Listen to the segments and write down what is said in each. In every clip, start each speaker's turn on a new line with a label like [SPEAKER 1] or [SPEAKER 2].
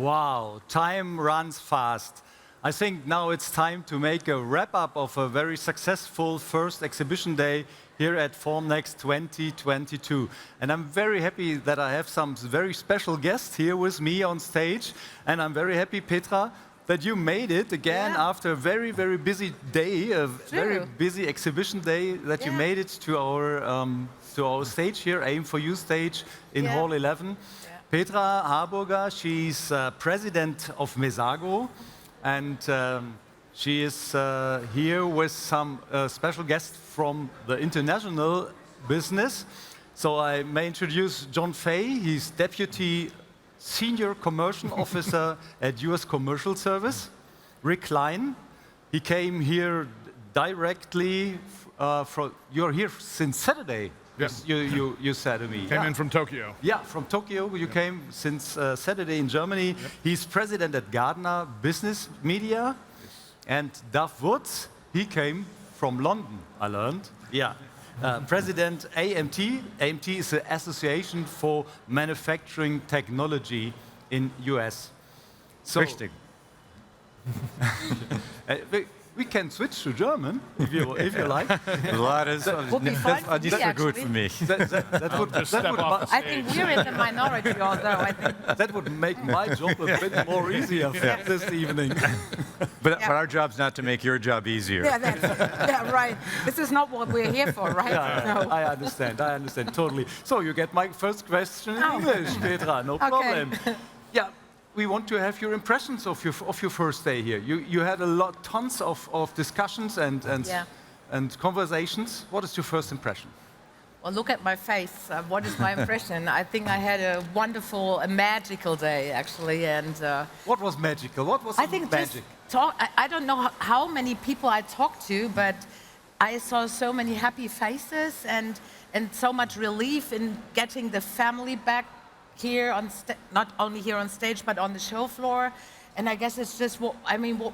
[SPEAKER 1] Wow, time runs fast. I think now it's time to make a wrap-up of a very successful first exhibition day here at Formnext 2022. And I'm very happy that I have some very special guests here with me on stage. And I'm very happy, Petra, that you made it again after a very, very busy day, a very busy exhibition day, that you made it to our stage here, Aim for You stage in Hall 11. Petra Haarburger, she's president of Mesago, and she is here with some special guests from the international business. So I may introduce John Fay. He's Deputy Senior Commercial Officer at US Commercial Service. Kline, he came here directly from, you're here since Saturday.
[SPEAKER 2] Yes.
[SPEAKER 1] You said to me.
[SPEAKER 2] Came in from Tokyo.
[SPEAKER 1] Yeah, from Tokyo. You came since Saturday in Germany. Yep. He's president at Gardner Business Media. And Duff Woods, he came from London, I learned. Yeah. President AMT. AMT is the Association for Manufacturing Technology in US. So, richtig. We can switch to German if you like.
[SPEAKER 3] That would be fine for me,
[SPEAKER 1] good for me.
[SPEAKER 2] I
[SPEAKER 3] think we're in the minority, although I think
[SPEAKER 1] that would make my job a bit more easier this evening.
[SPEAKER 4] But our job's not to make your job easier.
[SPEAKER 3] Yeah, right. This is not what we're here for, right?
[SPEAKER 1] No. I understand totally. So you get my first question in English, Petra, no problem. Yeah. We want to have your impressions of your first day here. You had tons of discussions and conversations. What is your first impression?
[SPEAKER 3] Well, look at my face. What is my impression? I think I had a wonderful, magical day, actually. And
[SPEAKER 1] what was magical? What was magic?
[SPEAKER 3] I don't know how many people I talked to, but I saw so many happy faces and so much relief in getting the family back here on not only here on stage but on the show floor. And I guess it's just what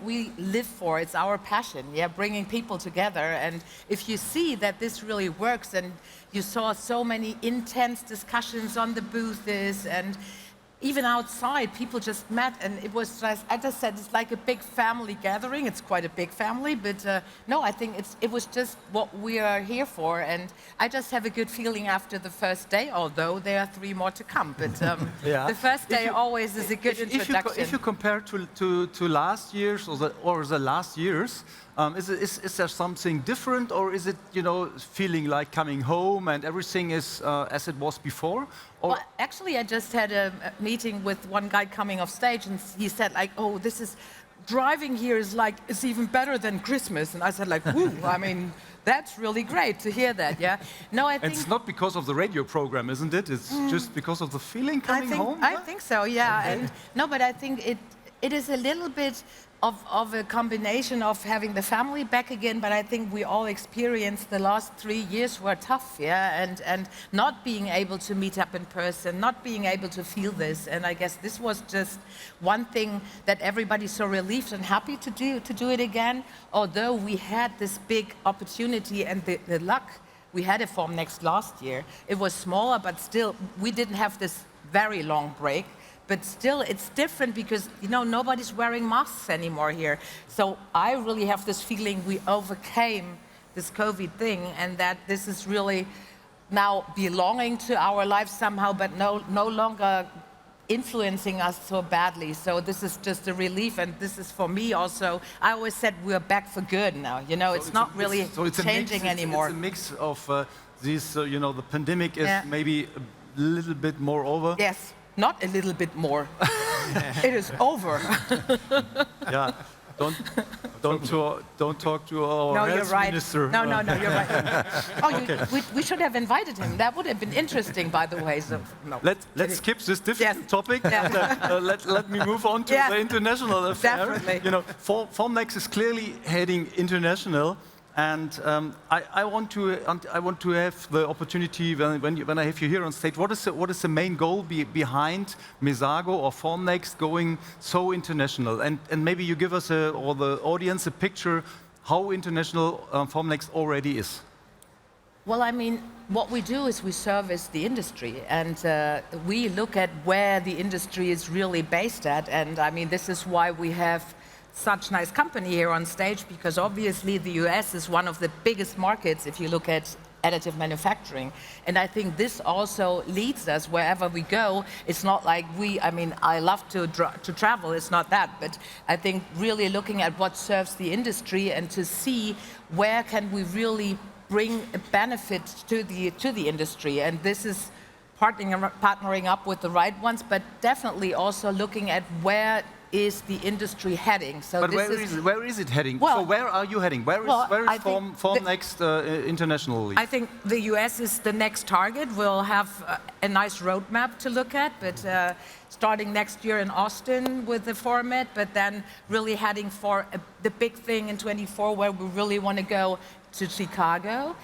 [SPEAKER 3] we live for. It's our passion, bringing people together. And if you see that this really works, and you saw so many intense discussions on the booths, and even outside, people just met, and it was just, I just said, it's like a big family gathering. It's quite a big family, but no, I think it was just what we are here for, and I just have a good feeling after the first day, although there are 3 more to come, but the first day always is a good introduction.
[SPEAKER 1] If you compare to last year's or the last years, is there something different, or is it, feeling like coming home and everything is as it was before? Or
[SPEAKER 3] well, actually, I just had a meeting with one guy coming off stage, and he said, like, oh, driving here is even better than Christmas. And I said, like, woo, that's really great to hear that, No, I think...
[SPEAKER 1] It's not because of the radio program, isn't it? It's just because of the feeling coming home?
[SPEAKER 3] I think so, yeah. Okay. But I think it is a little bit of a combination of having the family back again, but I think we all experienced the last 3 years were tough, and not being able to meet up in person, not being able to feel this, and I guess this was just one thing that everybody's so relieved and happy to do it again, although we had this big opportunity and the luck. We had a Formnext last year. It was smaller, but still, we didn't have this very long break. But still, it's different because, nobody's wearing masks anymore here. So I really have this feeling we overcame this COVID thing, and that this is really now belonging to our lives somehow, but no longer influencing us so badly. So this is just a relief, and this is for me also. I always said we're back for good now. It's not really changing anymore.
[SPEAKER 1] It's a mix of these, the pandemic is maybe a little bit more over.
[SPEAKER 3] Yes. Not a little bit more. It is over.
[SPEAKER 1] Yeah. Don't talk to our health minister.
[SPEAKER 3] No, you're right. We should have invited him. That would have been interesting, by the way. So, no.
[SPEAKER 1] Let's skip this difficult topic. And, let me move on to the international affair.
[SPEAKER 3] Definitely.
[SPEAKER 1] Formnext is clearly heading international. And I want to have the opportunity when I have you here on stage. What is the main goal behind Mesago or Formnext going so international? And maybe you give us or the audience a picture how international Formnext already is.
[SPEAKER 3] Well, I mean, what we do is we service the industry, and we look at where the industry is really based at. And I mean, this is why we have such nice company here on stage, because obviously the US is one of the biggest markets if you look at additive manufacturing. And I think this also leads us wherever we go. It's not like I mean, I love to travel, it's not that, but I think really looking at what serves the industry and to see where can we really bring a benefit to the industry. And this is partnering up with the right ones, but definitely also looking at where is the industry heading. So
[SPEAKER 1] but where is it heading?
[SPEAKER 3] Well,
[SPEAKER 1] so where are you heading? Where is Formnext internationally?
[SPEAKER 3] I think the US is the next target. We'll have a nice roadmap to look at, but starting next year in Austin with the format, but then really heading for the big thing in 24 where we really want to go to Chicago.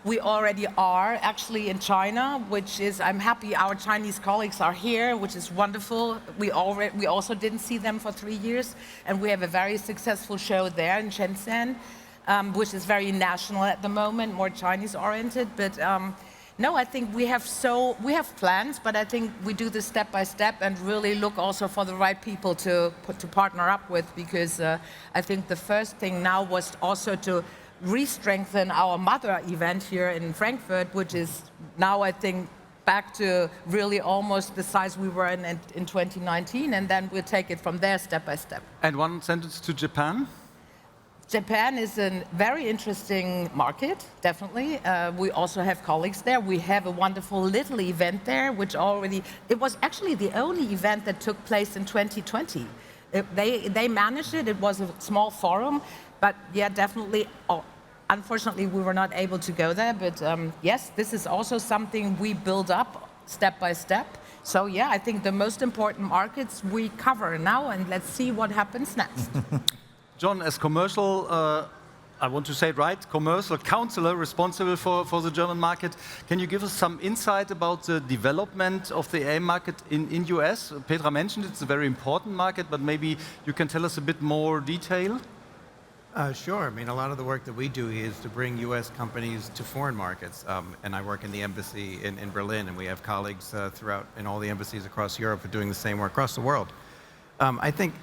[SPEAKER 3] We already are actually in China, which is, I'm happy our Chinese colleagues are here, which is wonderful. We also didn't see them for 3 years, and we have a very successful show there in Shenzhen, which is very national at the moment, more Chinese oriented. But no, I think we have plans, but I think we do this step by step and really look also for the right people to partner up with, because I think the first thing now was also to re-strengthen our mother event here in Frankfurt, which is now, I think, back to really almost the size we were in 2019, and then we'll take it from there step by step.
[SPEAKER 1] And one sentence to Japan?
[SPEAKER 3] Japan is a very interesting market, definitely. We also have colleagues there. We have a wonderful little event there, which it was actually the only event that took place in 2020. They managed it. It was a small forum, but yeah, definitely. Unfortunately, we were not able to go there, but yes, this is also something we build up step by step. So yeah, I think the most important markets we cover now, and let's see what happens next.
[SPEAKER 1] John, as commercial, I want to say it right, commercial counselor responsible for the German market, can you give us some insight about the development of the AI market in US? Petra mentioned it's a very important market, but maybe you can tell us a bit more detail?
[SPEAKER 5] Sure. I mean, a lot of the work that we do is to bring U.S. companies to foreign markets. And I work in the embassy in Berlin, and we have colleagues throughout in all the embassies across Europe who are doing the same work across the world. I think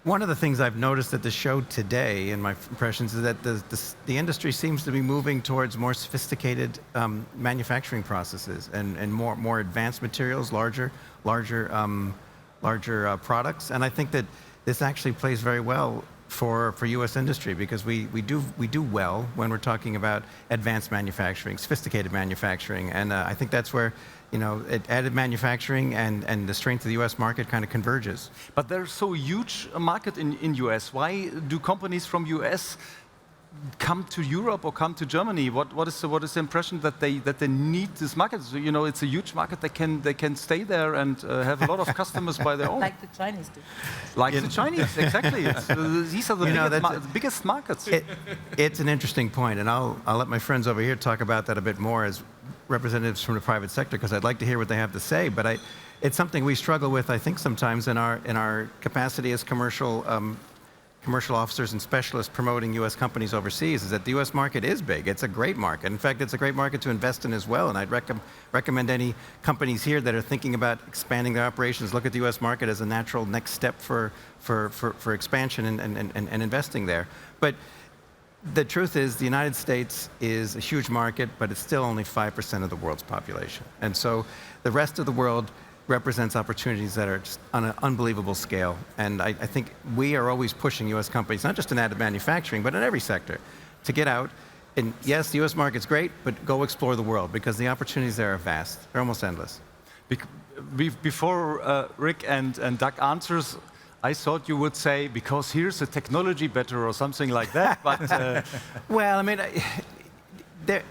[SPEAKER 5] one of the things I've noticed at the show today, in my impressions, is that the industry seems to be moving towards more sophisticated manufacturing processes and more advanced materials, larger products. And I think that this actually plays very well for U.S. industry, because we do well when we're talking about advanced manufacturing, sophisticated manufacturing, and I think that's where additive manufacturing and the strength of the U.S. market kind of converges.
[SPEAKER 1] But there's so huge a market in U.S. Why do companies from U.S. come to Europe or come to Germany? What is the impression that they need this market? So, it's a huge market. They can stay there and have a lot of customers by their own.
[SPEAKER 3] Like the Chinese do.
[SPEAKER 1] Like the Chinese, exactly. These are the biggest markets.
[SPEAKER 5] It's an interesting point, and I'll let my friends over here talk about that a bit more as representatives from the private sector, because I'd like to hear what they have to say. But it's something we struggle with, I think, sometimes in our capacity as commercial officers and specialists promoting U.S. companies overseas, is that the U.S. market is big. It's a great market. In fact, it's a great market to invest in as well. And I'd recommend any companies here that are thinking about expanding their operations look at the U.S. market as a natural next step for expansion and investing there. But the truth is, the United States is a huge market, but it's still only 5% of the world's population. And so the rest of the world represents opportunities that are just on an unbelievable scale. And I think we are always pushing U.S. companies, not just in additive manufacturing, but in every sector, to get out. And yes, the U.S. market's great, but go explore the world, because the opportunities there are vast. They're almost endless.
[SPEAKER 1] Before Rick and Doug answers, I thought you would say, because here's the technology better or something like that. But
[SPEAKER 5] well, I mean, there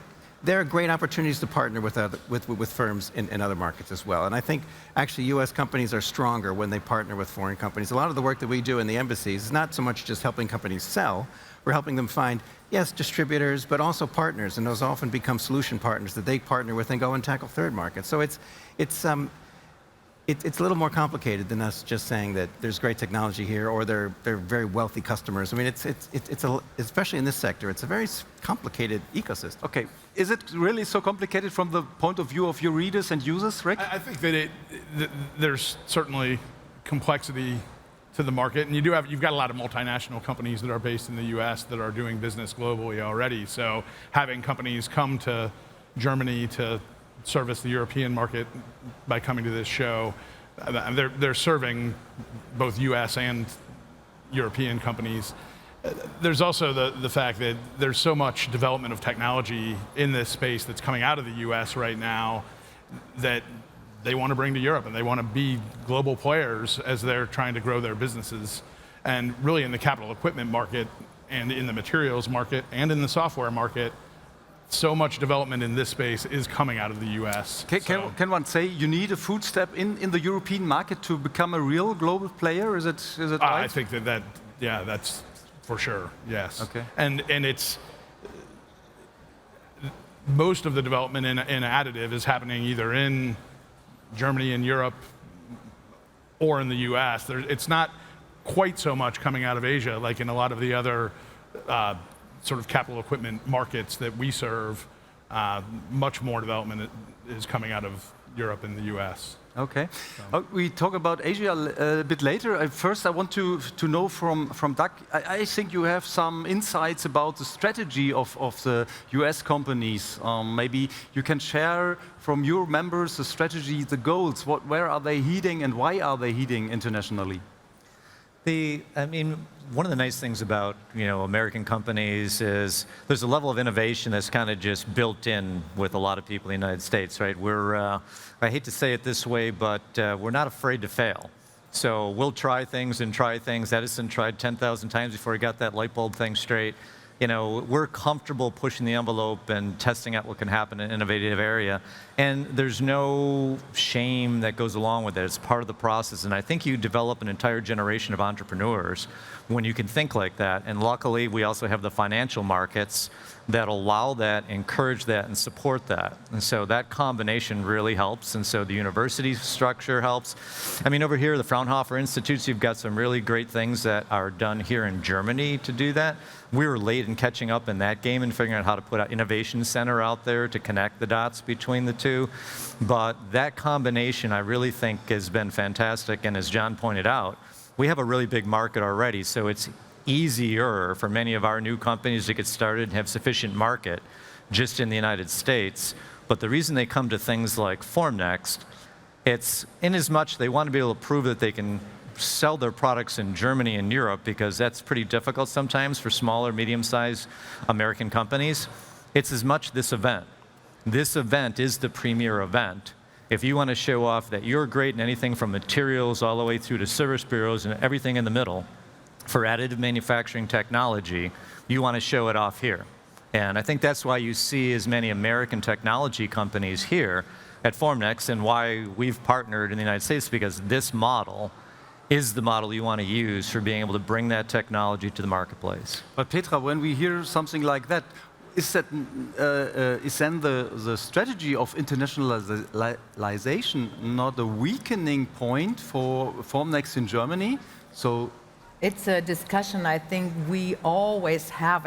[SPEAKER 5] are great opportunities to partner with firms in other markets as well. And I think actually U.S. companies are stronger when they partner with foreign companies. A lot of the work that we do in the embassies is not so much just helping companies sell. We're helping them find, yes, distributors, but also partners. And those often become solution partners that they partner with and go and tackle third markets. So it's it's a little more complicated than us just saying that there's great technology here or they're very wealthy customers. I mean, especially in this sector, it's a very complicated ecosystem.
[SPEAKER 1] Okay, is it really so complicated from the point of view of your readers and users, Rick?
[SPEAKER 2] I think that there's certainly complexity to the market, and you've got a lot of multinational companies that are based in the U.S. that are doing business globally already. So having companies come to Germany to service the European market by coming to this show, they're serving both U.S. and European companies. There's also the fact that there's so much development of technology in this space that's coming out of the U.S. right now that they want to bring to Europe, and they want to be global players as they're trying to grow their businesses. And really in the capital equipment market and in the materials market and in the software market, so much development in this space is coming out of the US.
[SPEAKER 1] Can one say you need a footstep in the European market to become a real global player? Is it right?
[SPEAKER 2] I think that's for sure, yes.
[SPEAKER 1] Okay.
[SPEAKER 2] And it's, most of the development in additive is happening either in Germany and Europe or in the US. It's not quite so much coming out of Asia like in a lot of the other sort of capital equipment markets that we serve. Much more development is coming out of Europe and the US.
[SPEAKER 1] Okay. We talk about Asia a bit later. First, I want to know from Doug, I think you have some insights about the strategy of the US companies. Maybe you can share from your members the strategy, the goals. Where are they heading and why are they heading internationally?
[SPEAKER 4] I mean, one of the nice things about American companies is there's a level of innovation that's kind of just built in with a lot of people in the United States, right? I hate to say it this way, but we're not afraid to fail. So we'll try things. Edison tried 10,000 times before he got that light bulb thing straight. We're comfortable pushing the envelope and testing out what can happen in an innovative area. And there's no shame that goes along with it. It's part of the process. And I think you develop an entire generation of entrepreneurs when you can think like that. And luckily, we also have the financial markets that allow that, encourage that, and support that. And so that combination really helps. And so the university structure helps. I mean, over here, the Fraunhofer Institutes, you've got some really great things that are done here in Germany to do that. We were late in catching up in that game and figuring out how to put an innovation center out there to connect the dots between the two. But that combination, I really think, has been fantastic. And as John pointed out, we have a really big market already, so it's easier for many of our new companies to get started and have sufficient market just in the United States. But the reason they come to things like Formnext, it's in as much they want to be able to prove that they can sell their products in Germany and Europe, because that's pretty difficult sometimes for smaller, medium-sized American companies. It's as much this event. This event is the premier event. If you want to show off that you're great in anything from materials all the way through to service bureaus and everything in the middle, for additive manufacturing technology, you want to show it off here. And I think that's why you see as many American technology companies here at Formnext, and why we've partnered in the United States, because this model is the model you want to use for being able to bring that technology to the marketplace.
[SPEAKER 1] But Petra, when we hear something like that, is then the strategy of internationalization not a weakening point for Formnext in Germany? So
[SPEAKER 3] it's a discussion I think we always have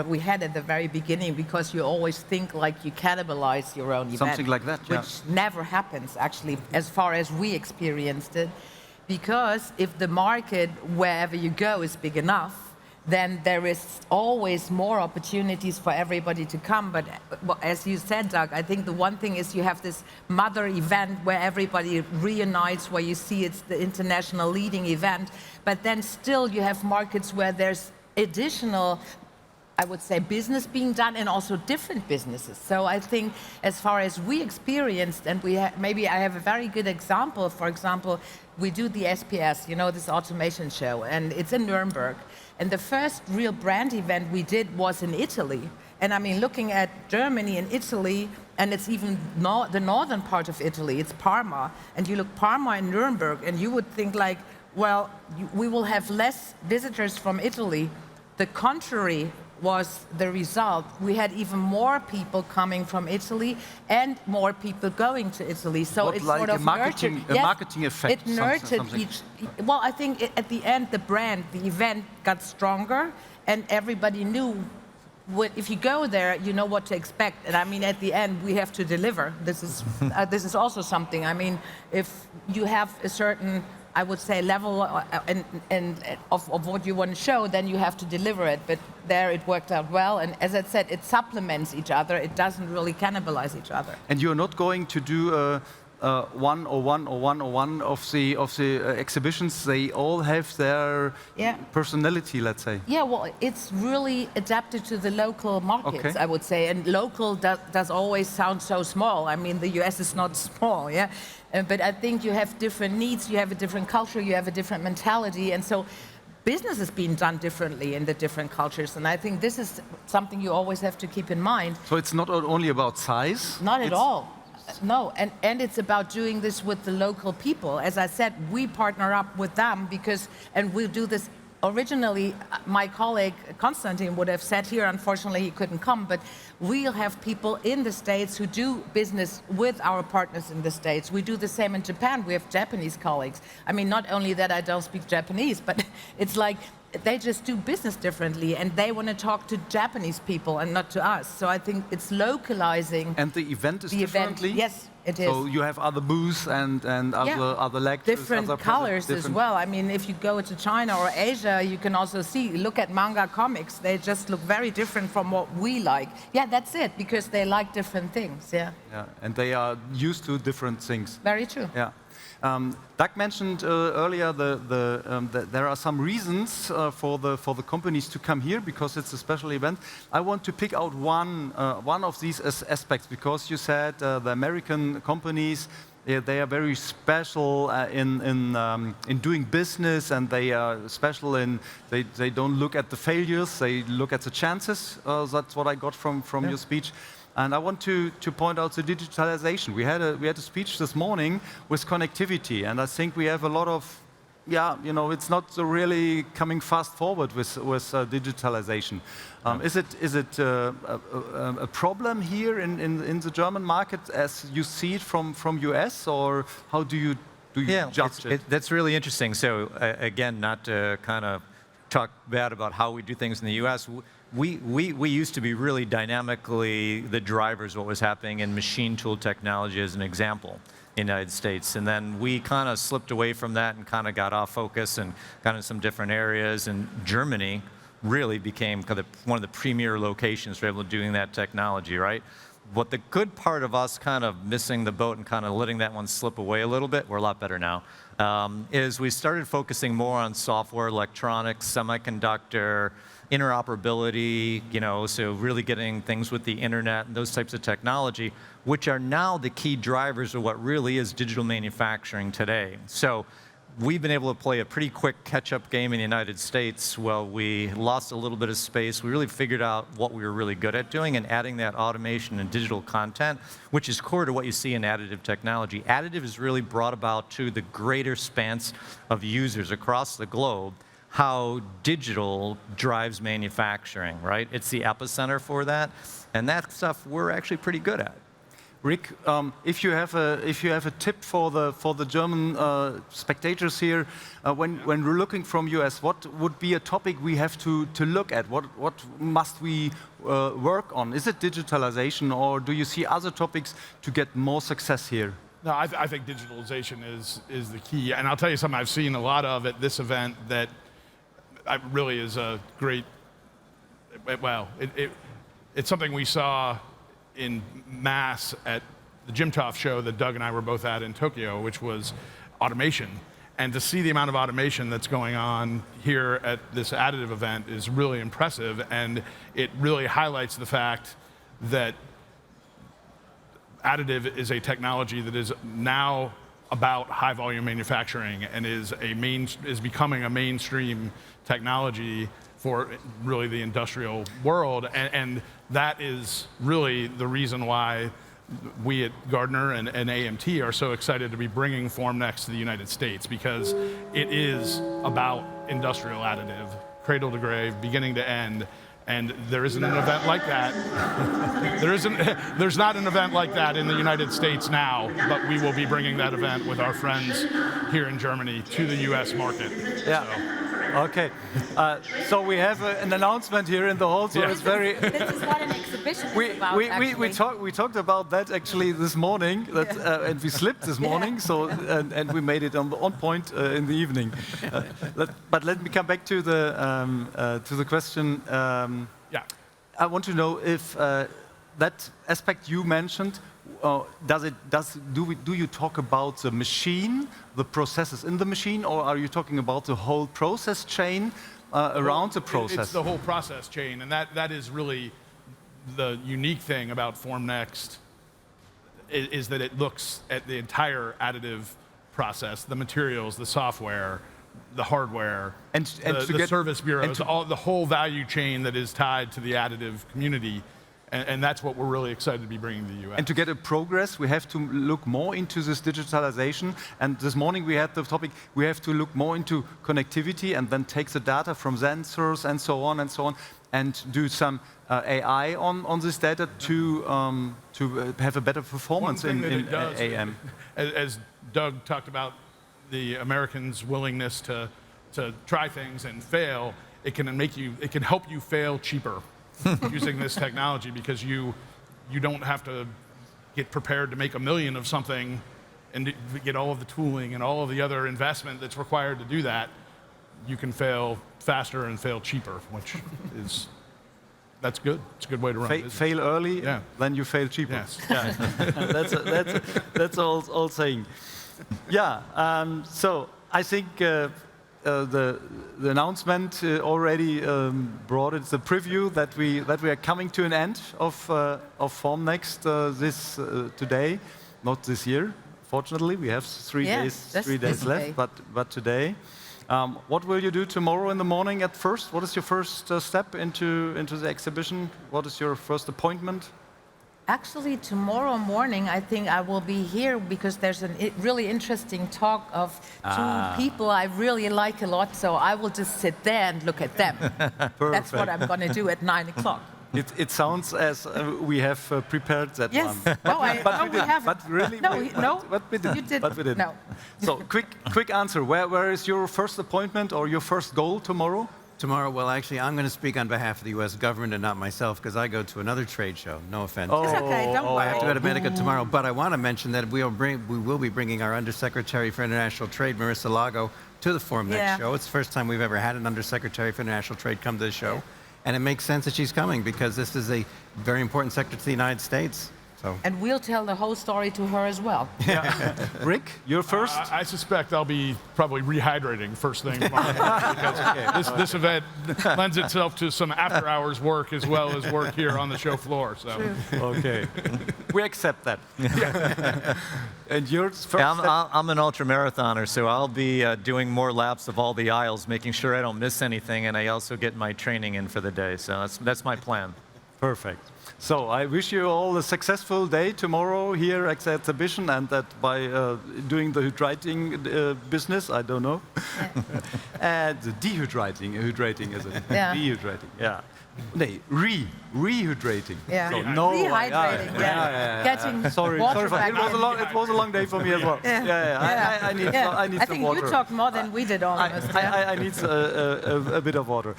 [SPEAKER 3] we had at the very beginning, because you always think like you cannibalize your own event.
[SPEAKER 1] Something like that, yeah.
[SPEAKER 3] Which never happens, actually, as far as we experienced it. Because if the market, wherever you go, is big enough, then there is always more opportunities for everybody to come. But as you said, Doug, I think the one thing is you have this mother event where everybody reunites, where you see it's the international leading event. But then still you have markets where there's additional, I would say, business being done, and also different businesses. So I think as far as we experienced, and maybe I have a very good example. For example, we do the SPS, this automation show, and it's in Nuremberg. And the first real brand event we did was in Italy. And I mean, looking at Germany and Italy, and it's even the northern part of Italy, it's Parma. And you look Parma and Nuremberg, and you would think like, well, we will have less visitors from Italy. The contrary was the result. We had even more people coming from Italy and more people going to Italy. So
[SPEAKER 1] What,
[SPEAKER 3] it's
[SPEAKER 1] like
[SPEAKER 3] sort
[SPEAKER 1] a
[SPEAKER 3] of
[SPEAKER 1] marketing-
[SPEAKER 3] nurtured.
[SPEAKER 1] a marketing effect,
[SPEAKER 3] It nurtured
[SPEAKER 1] something.
[SPEAKER 3] each. Well, I think at the end, the brand, the event got stronger, and everybody knew. If you go there, you know what to expect. And I mean, at the end, we have to deliver. This is also something. I mean, if you have a certain, I would say, level of what you want to show, then you have to deliver it. But there it worked out well. And as I said, it supplements each other. It doesn't really cannibalize each other.
[SPEAKER 1] And you're not going to do one of the exhibitions. They all have their personality, let's say.
[SPEAKER 3] Yeah, well, it's really adapted to the local markets,
[SPEAKER 1] Okay.
[SPEAKER 3] I would say. And local does always sound so small. I mean, the US is not small, yeah? But I think you have different needs, you have a different culture, you have a different mentality. And so business is being done differently in the different cultures. And I think this is something you always have to keep in mind.
[SPEAKER 1] So it's not only about size?
[SPEAKER 3] Not at
[SPEAKER 1] it's-
[SPEAKER 3] all. No, and it's about doing this with the local people. As I said, we partner up with them and we'll do this. Originally, my colleague Konstantin would have sat here. Unfortunately, he couldn't come, but we'll have people in the States who do business with our partners in the States. We do the same in Japan. We have Japanese colleagues. I mean, not only that I don't speak Japanese, but it's like they just do business differently, and they want to talk to Japanese people and not to us. So I think it's localizing.
[SPEAKER 1] And the event is
[SPEAKER 3] The event,
[SPEAKER 1] differently?
[SPEAKER 3] yes, it is.
[SPEAKER 1] So you have other booths and other lectures?
[SPEAKER 3] Different
[SPEAKER 1] other
[SPEAKER 3] colors as
[SPEAKER 1] different-
[SPEAKER 3] well. I mean, if you go to China or Asia, you can also look at manga comics. They just look very different from what we like. Yeah, that's it, because they like different things, yeah.
[SPEAKER 1] Yeah, and they are used to different things.
[SPEAKER 3] Very true.
[SPEAKER 1] Yeah. Doug mentioned earlier that there are some reasons for the companies to come here because it's a special event. I want to pick out one of these aspects because you said the American companies, they are very special in doing business, and they are special in they don't look at the failures, they look at the chances. That's what I got from your speech. And I want to point out the digitalization. We had a speech this morning with connectivity, and I think we have a lot of, it's not really coming fast forward with digitalization. Is it a problem here in the German market as you see it from US, or how do you judge it?
[SPEAKER 4] That's really interesting. So again, not to kind of talk bad about how we do things in the US. We used to be really dynamically the drivers of what was happening in machine tool technology, as an example, in the United States. And then we kind of slipped away from that and kind of got off focus and got in some different areas. And Germany really became kind of one of the premier locations for able to doing that technology, right? What the good part of us kind of missing the boat and kind of letting that one slip away a little bit, we're a lot better now, is we started focusing more on software, electronics, semiconductor, interoperability, so really getting things with the internet and those types of technology, which are now the key drivers of what really is digital manufacturing today. So we've been able to play a pretty quick catch-up game in the United States. Well, we lost a little bit of space. We really figured out what we were really good at doing and adding that automation and digital content, which is core to what you see in additive technology. Additive is really brought about to the greater span of users across the globe, how digital drives manufacturing, right? It's the epicenter for that, and that stuff we're actually pretty good at.
[SPEAKER 1] Rick, if you have a tip for the German spectators here, when we're looking from US, what would be a topic we have to look at? What must we work on? Is it digitalization, or do you see other topics to get more success here?
[SPEAKER 2] No, I think digitalization is the key, and I'll tell you something I've seen a lot of at this event that really is a great. Well, it's something we saw in mass at the Jimtov show that Doug and I were both at in Tokyo, which was automation. And to see the amount of automation that's going on here at this additive event is really impressive, and it really highlights the fact that additive is a technology that is now about high volume manufacturing and is becoming a mainstream technology for really the industrial world, and that is really the reason why we at Gardner and AMT are so excited to be bringing Formnext to the United States, because it is about industrial additive, cradle to grave, beginning to end, And there isn't an event like that. There's not an event like that in the United States now, but we will be bringing that event with our friends here in Germany to the US market.
[SPEAKER 1] Yeah. Okay. So we have an announcement here in the hall, so
[SPEAKER 2] Yeah.
[SPEAKER 1] it's very...
[SPEAKER 3] This is what an exhibition is about,
[SPEAKER 1] We talked about that actually this morning, and we slipped this morning, so and we made it on point in the evening. But let me come back to the question.
[SPEAKER 2] Yeah.
[SPEAKER 1] I want to know if that aspect you mentioned, do you talk about the machine, the processes in the machine, or are you talking about the whole process chain around the process?
[SPEAKER 2] It's the whole process chain, and that is really the unique thing about Formnext is that it looks at the entire additive process, the materials, the software, the hardware,
[SPEAKER 1] and
[SPEAKER 2] the service bureaus, the whole value chain that is tied to the additive community. And that's what we're really excited to be bringing to the US.
[SPEAKER 1] And to get a progress, we have to look more into this digitalization. And this morning we had the topic, we have to look more into connectivity and then take the data from sensors and so on, and do some AI on this data to have a better performance in AM.
[SPEAKER 2] As Doug talked about, the Americans' willingness to try things and fail, it can help you fail cheaper. Using this technology, because you don't have to get prepared to make 1 million of something and get all of the tooling and all of the other investment that's required to do that. You can fail faster and fail cheaper, which is that's good. It's a good way to run business.
[SPEAKER 1] Fail early,
[SPEAKER 2] yeah.
[SPEAKER 1] Then you fail cheaper.
[SPEAKER 2] Yes.
[SPEAKER 1] Yeah. that's all saying. Yeah. So I think. The announcement already brought it. The preview that we are coming to an end of Formnext today, not this year. Fortunately, we have 3 days left, but today. What will you do tomorrow in the morning at first? What is your first step into the exhibition? What is your first appointment?
[SPEAKER 3] Actually, tomorrow morning, I think I will be here because there's a really interesting talk of 2 people I really like a lot. So I will just sit there and look at them. That's what I'm going to do at 9 o'clock.
[SPEAKER 1] It sounds as we have prepared that one.
[SPEAKER 3] Yes. No, we haven't.
[SPEAKER 1] But really,
[SPEAKER 3] But
[SPEAKER 1] we didn't.
[SPEAKER 3] You did.
[SPEAKER 1] But we didn't.
[SPEAKER 3] No.
[SPEAKER 1] So quick answer. Where is your first appointment or your first goal tomorrow?
[SPEAKER 5] Tomorrow, well, actually, I'm going to speak on behalf of the U.S. government and not myself, because I go to another trade show. No offense.
[SPEAKER 3] It's okay, don't worry.
[SPEAKER 5] I have to go to Medica tomorrow, but I want to mention that we will be bringing our Undersecretary for International Trade, Marissa Lago, to the Formnext show. It's the first time we've ever had an Undersecretary for International Trade come to the show. And it makes sense that she's coming, because this is a very important sector to the United States. So. And
[SPEAKER 3] we'll tell the whole story to her as well.
[SPEAKER 1] Yeah. Rick, you're first?
[SPEAKER 2] I suspect I'll be probably rehydrating first thing tomorrow, because this event lends itself to some after-hours work as well as work here on the show floor. So.
[SPEAKER 1] Okay. We accept that. And yours first?
[SPEAKER 4] Yeah, I'm an ultra-marathoner, so I'll be doing more laps of all the aisles, making sure I don't miss anything, and I also get my training in for the day. So that's my plan.
[SPEAKER 1] Perfect. So I wish you all a successful day tomorrow here at the exhibition, and that by doing the hydrating business, I don't know. And hydrating is it?
[SPEAKER 3] Yeah.
[SPEAKER 1] Dehydrating, yeah. No, rehydrating.
[SPEAKER 3] Yeah.
[SPEAKER 1] So, no,
[SPEAKER 3] rehydrating. Yeah. Getting
[SPEAKER 1] sorry.
[SPEAKER 3] water back in.
[SPEAKER 1] It was a long day for me as well. I need some water.
[SPEAKER 3] I think you talked more than we did almost.
[SPEAKER 1] I need a bit of water.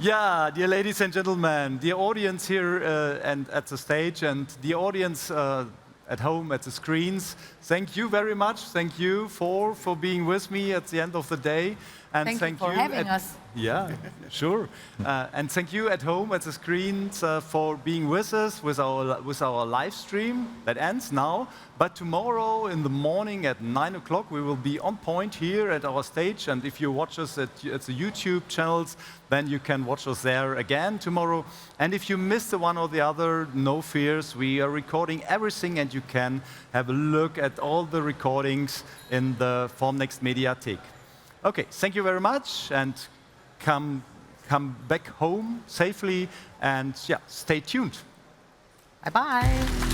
[SPEAKER 1] Yeah, dear ladies and gentlemen, the audience here and at the stage, and the audience at home at the screens, thank you very much. Thank you for being with me at the end of the day. And
[SPEAKER 3] thank you for having us.
[SPEAKER 1] Yeah, sure. And thank you at home at the screens for being with us with our live stream that ends now. But tomorrow in the morning at 9 o'clock we will be on point here at our stage. And if you watch us at the YouTube channels, then you can watch us there again tomorrow. And if you miss the one or the other, no fears. We are recording everything, and you can have a look at all the recordings in the Formnext Mediathek. Okay, thank you very much, and come back home safely, and yeah, stay tuned.
[SPEAKER 3] Bye-bye.